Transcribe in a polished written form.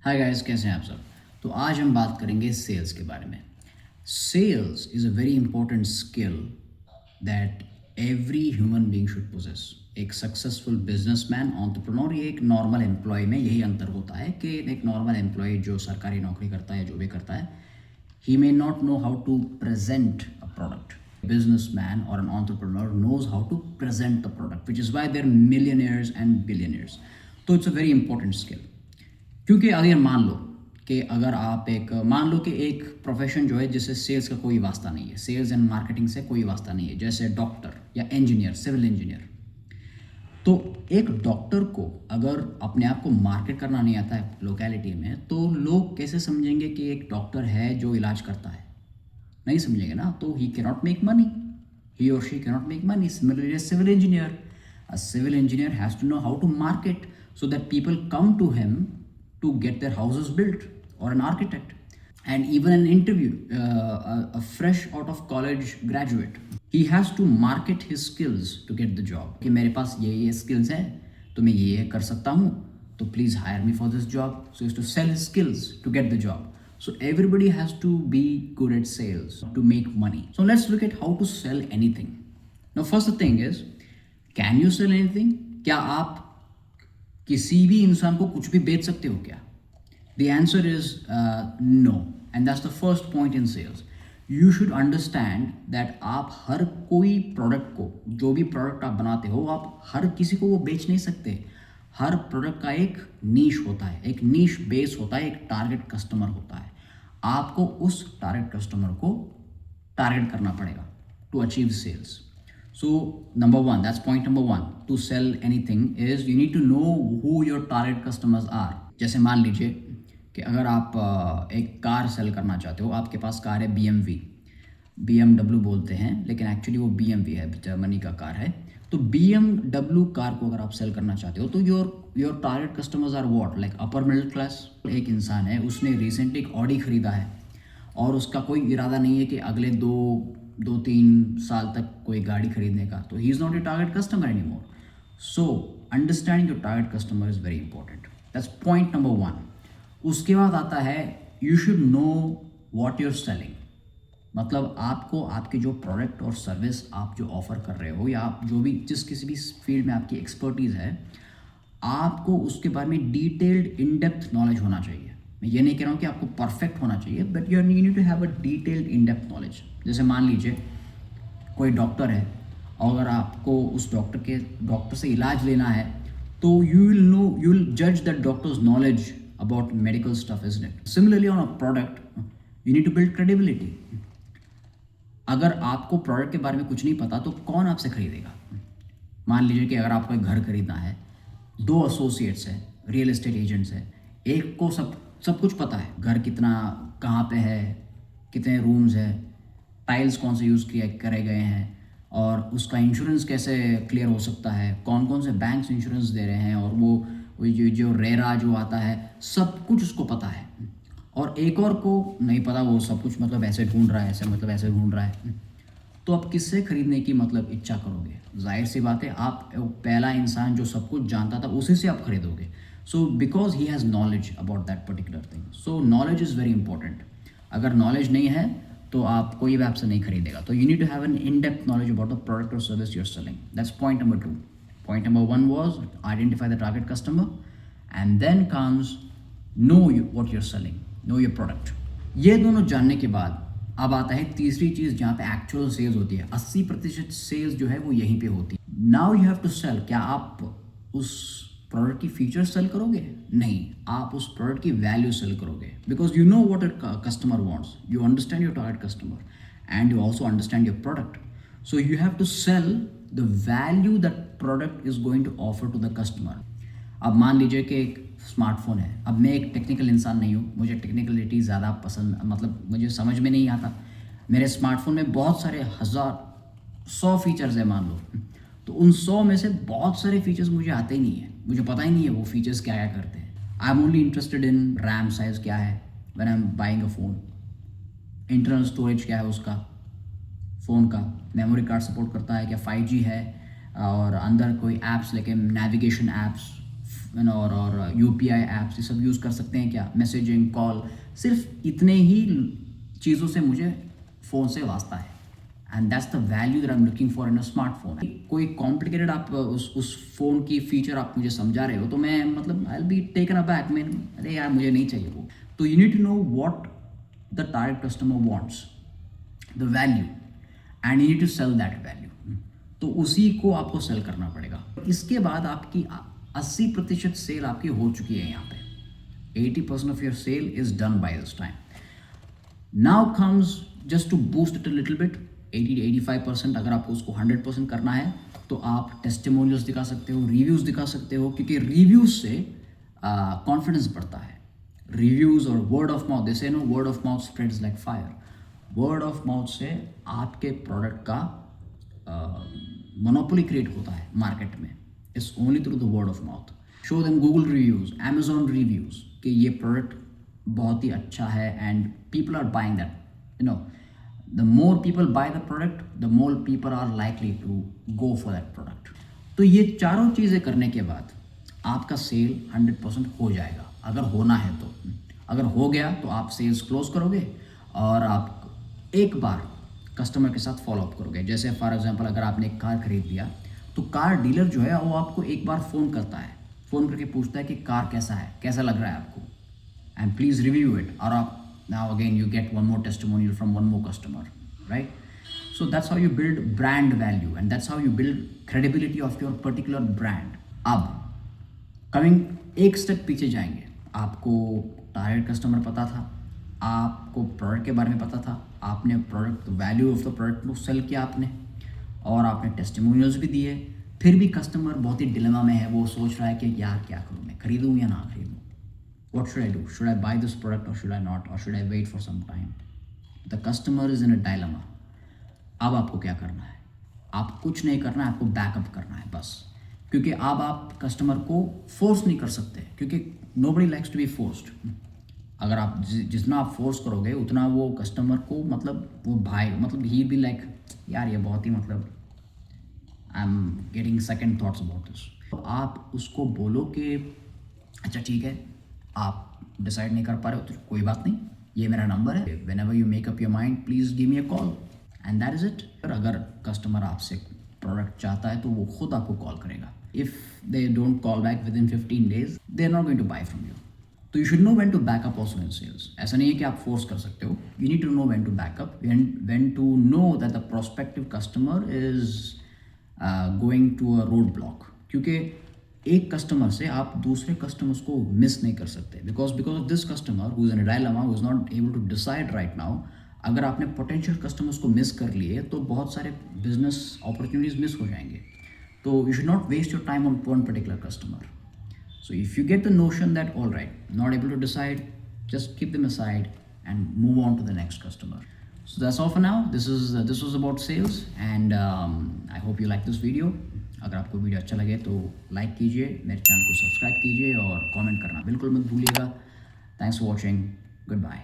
Hi guys, कैसे हैं आप सब। तो आज हम बात करेंगे सेल्स के बारे में। Sales is a very important skill that every human being should possess. एक सक्सेसफुल बिजनेसमैन, एंटरप्रेन्योर, ये एक नॉर्मल एम्प्लॉय में यही अंतर होता है कि एक नॉर्मल एम्प्लॉय जो सरकारी नौकरी करता है, जो भी करता है, he may not know how to present a product. A businessman or an entrepreneur knows how to present the product, which is why they're millionaires and billionaires. तो it's a very important skill. क्योंकि अगर मान लो कि अगर आप मान लो कि एक प्रोफेशन जो है जिससे सेल्स का कोई वास्ता नहीं है, सेल्स एंड मार्केटिंग से कोई वास्ता नहीं है, जैसे डॉक्टर या इंजीनियर, सिविल इंजीनियर। तो एक डॉक्टर को अगर अपने आप को मार्केट करना नहीं आता है लोकेलिटी में, तो लोग कैसे समझेंगे कि एक डॉक्टर है जो इलाज करता है? नहीं समझेंगे ना। तो he can not make money, he और she can not make money. Similarly civil engineer, a civil engineer has to know how to market so that people come to him to get their houses built, or an architect. And even an interview, a fresh out of college graduate, he has to market his skills to get the job कि मेरे पास ये skills है, तो मैं ये कर सकता हूँ, तो please hire me for this job. So he has to sell his skills to get the job. So everybody has to be good at sales to make money. So let's look at how to sell anything. Now first the thing is, can you sell anything? क्या आप किसी भी इंसान को कुछ भी बेच सकते हो क्या? The answer is no, and that's the first point in sales. You should understand that आप हर कोई प्रोडक्ट को, जो भी प्रोडक्ट आप बनाते हो, आप हर किसी को वो बेच नहीं सकते। हर प्रोडक्ट का एक नीश होता है, एक नीश बेस होता है, एक टारगेट कस्टमर होता है। आपको उस टारगेट कस्टमर को टारगेट करना पड़ेगा to achieve sales. So number one, that's point number one. To sell anything is you need to know who your target customers are. जैसे मान लीजिए कि अगर आप एक कार सेल करना चाहते हो, आपके पास कार है BMW बोलते हैं, लेकिन एक्चुअली वो BMW है, जर्मनी का कार है। तो BMW कार को अगर आप सेल करना चाहते हो, तो your target customers are what, like upper middle class. एक इंसान है, उसने रिसेंटली एक ऑडी खरीदा है और उसका कोई इरादा नहीं है कि अगले दो तीन साल तक कोई गाड़ी खरीदने का, तो he is not a target customer any more. So understanding your target customer is very important. That's point number one. उसके बाद आता है you should know what you're selling. मतलब आपको आपके जो प्रोडक्ट और सर्विस आप जो ऑफर कर रहे हो, या आप जो भी किसी भी फील्ड में आपकी एक्सपर्टीज़ है, आपको उसके बारे में डिटेल्ड इन डेप्थ नॉलेज होना चाहिए. मैं ये नहीं कह रहा हूँ कि आपको परफेक्ट होना चाहिए, but you need to have a detailed in depth knowledge. जैसे मान लीजिए कोई डॉक्टर है, और अगर आपको उस डॉक्टर से इलाज लेना है, तो यू विल जज that doctor's knowledge about medical stuff, isn't it? Similarly on a product, you need to build credibility. अगर आपको प्रोडक्ट के बारे में कुछ नहीं पता, तो कौन आपसे खरीदेगा? मान लीजिए कि अगर आपको एक घर खरीदना है, दो एसोसिएट्स हैं, रियल एस्टेट एजेंट्स हैं, एक को सब कुछ पता है, घर कितना, कहाँ पे है, कितने रूम्स है, टाइल्स कौन से यूज़ करे गए हैं, और उसका इंश्योरेंस कैसे क्लियर हो सकता है, कौन कौन से बैंक्स इंश्योरेंस दे रहे हैं, और वो जो रेरा जो आता है, सब कुछ उसको पता है. और एक और को नहीं पता, वो सब कुछ मतलब ऐसे ढूंढ रहा है, ऐसे मतलब ऐसे ढूंढ रहा है. तो आप किससे खरीदने की मतलब इच्छा करोगे? जाहिर सी बात है, आप पहला इंसान जो सब कुछ जानता था, उसी से आप खरीदोगे. So because he has knowledge about that particular thing. So knowledge is very important. अगर नॉलेज नहीं है तो आप कोई भी आपसे नहीं खरीदेगा. तो you need to have an in depth knowledge about the product और service you are selling. That's point number two. Point number one was identify the target customer, and then comes know what you're selling, know your product. ये दोनों जानने के बाद अब आता है तीसरी चीज़, जहाँ पे एक्चुअल सेल्स होती है. 80% सेल्स जो है वो यहीं पे होती है. Now you have to sell. क्या आप उस प्रोडक्ट की फीचर्स सेल करोगे? नहीं, आप उस प्रोडक्ट की वैल्यू सेल करोगे. Because you know what a customer wants, you understand your target customer and you also understand your product. So you have to sell the value that product is going to offer to the customer. अब मान लीजिए कि एक smartphone है. अब मैं एक technical इंसान नहीं हूँ, मुझे टेक्निकलिटी ज़्यादा पसंद, मतलब मुझे समझ में नहीं आता. मेरे स्मार्टफोन में बहुत सारे 100 फीचर्स है मान लो, तो उन 100 में से बहुत सारे फीचर्स मुझे आते ही नहीं है, मुझे पता ही नहीं है वो फीचर्स क्या क्या करते हैं. I am only interested in RAM size क्या है when I am buying a phone, internal storage क्या है उसका, फ़ोन का मेमोरी कार्ड सपोर्ट करता है क्या, 5G है, और अंदर कोई ऐप्स लेके नेविगेशन ऐप्स, और UPI ऐप्स ये सब यूज़ कर सकते हैं क्या, मैसेजिंग, कॉल, सिर्फ इतने ही चीज़ों से मुझे फ़ोन से वास्ता है। And that's the value that I am looking for in a smartphone. कोई कॉम्प्लिकेटेड आप उस फ़ोन की फीचर आप मुझे समझा रहे हो तो मैं मतलब I will be taken aback, मैं अरे यार मुझे नहीं चाहिए वो। तो you need to know what the target customer wants, the value, and you need to sell that value. तो उसी को आपको सेल करना पड़ेगा। इसके बाद आपकी 80% सेल आपकी हो चुकी है यहाँ पे। 80% of your sale is done by this time. Now comes just to boost it a little bit, 80 to 85%। अगर आपको उसको 100% करना है तो आप टेस्टिमोनियल्स दिखा सकते हो, रिव्यूज़ दिखा सकते हो, क्योंकि रिव्यूज़ से कॉन्फिडेंस बढ़ता है। रिव्यूज़ और वर्ड ऑफ माउथ, जैसे know word of mouth spreads like fire. Word of mouth से आपके प्रोडक्ट का मोनोपोली क्रिएट होता है मार्केट में। It's only through the word of mouth. Show them Google reviews, Amazon reviews कि ये प्रोडक्ट बहुत ही अच्छा है and people are buying that, you know. The more people buy the product, the more people are likely to go for that product. तो ये चारों चीज़ें करने के बाद आपका सेल 100% हो जाएगा, अगर होना है तो। अगर हो गया तो आप सेल्स क्लोज करोगे और आप एक बार कस्टमर के साथ फॉलोअप करोगे। जैसे फॉर एग्जांपल अगर आपने एक कार खरीद लिया तो कार डीलर जो है वो आपको एक बार फ़ोन करता है, फ़ोन करके पूछता है कि कार कैसा है, कैसा लग रहा है आपको, and please review it, or now again you get one more testimonial from one more customer, right? So that's how you build brand value, and that's how you build credibility of your particular brand. अब coming एक step पीछे जाएंगे। आपको target customer पता था, आपको product के बारे में पता था, आपने product value of the product को सेल किया आपने, और आपने टेस्टिमोनियल्स भी दिए। फिर भी कस्टमर बहुत ही डिलेमा में है, वो सोच रहा है कि यार क्या करूँ, मैं खरीदूँ या ना खरीदूँ। What should I do? Should I buy this product or should I not? Or should I wait for some time? The customer is in a dilemma. अब आपको क्या करना है? आप कुछ नहीं करना है, आपको बैकअप करना है बस। क्योंकि अब आप कस्टमर को फोर्स नहीं कर सकते, क्योंकि nobody likes to be forced. अगर आप जितना आप फोर्स करोगे उतना वो कस्टमर को मतलब वो भाई मतलब ही बी लाइक यार ये बहुत ही मतलब I am getting second thoughts about this. तो आप उसको बोलो कि अच्छा ठीक है, आप डिसाइड नहीं कर पा रहे हो तो कोई बात नहीं, ये मेरा नंबर है, whenever you make up your mind please give me a call, and that is it. अगर कस्टमर आपसे प्रोडक्ट चाहता है तो वो खुद आपको कॉल करेगा। If they don't call back within 15 days they are not going to buy from you. तो you should know when to back up also in sales. ऐसा नहीं है कि आप फोर्स कर सकते हो, you need to know when to back up, when to know that the prospective customer is going to a road block. क्योंकि एक कस्टमर से आप दूसरे कस्टमर्स को मिस नहीं कर सकते, because of this customer who is in a dilemma, who is not able to decide right now. अगर आपने पोटेंशियल कस्टमर्स को मिस कर लिए तो बहुत सारे बिजनेस अपॉर्चुनिटीज मिस हो जाएंगे। तो you should not waste your time on one particular customer. So if you get the notion that all right, not able to decide, just keep them aside and move on to the next customer. So that's all for now. This was about sales, and I hope you like this video. अगर आपको video अच्छा लगे तो like कीजिए, मेरे channel को subscribe कीजिए और कमेंट करना बिल्कुल मत भूलिएगा। Thanks for watching, good bye.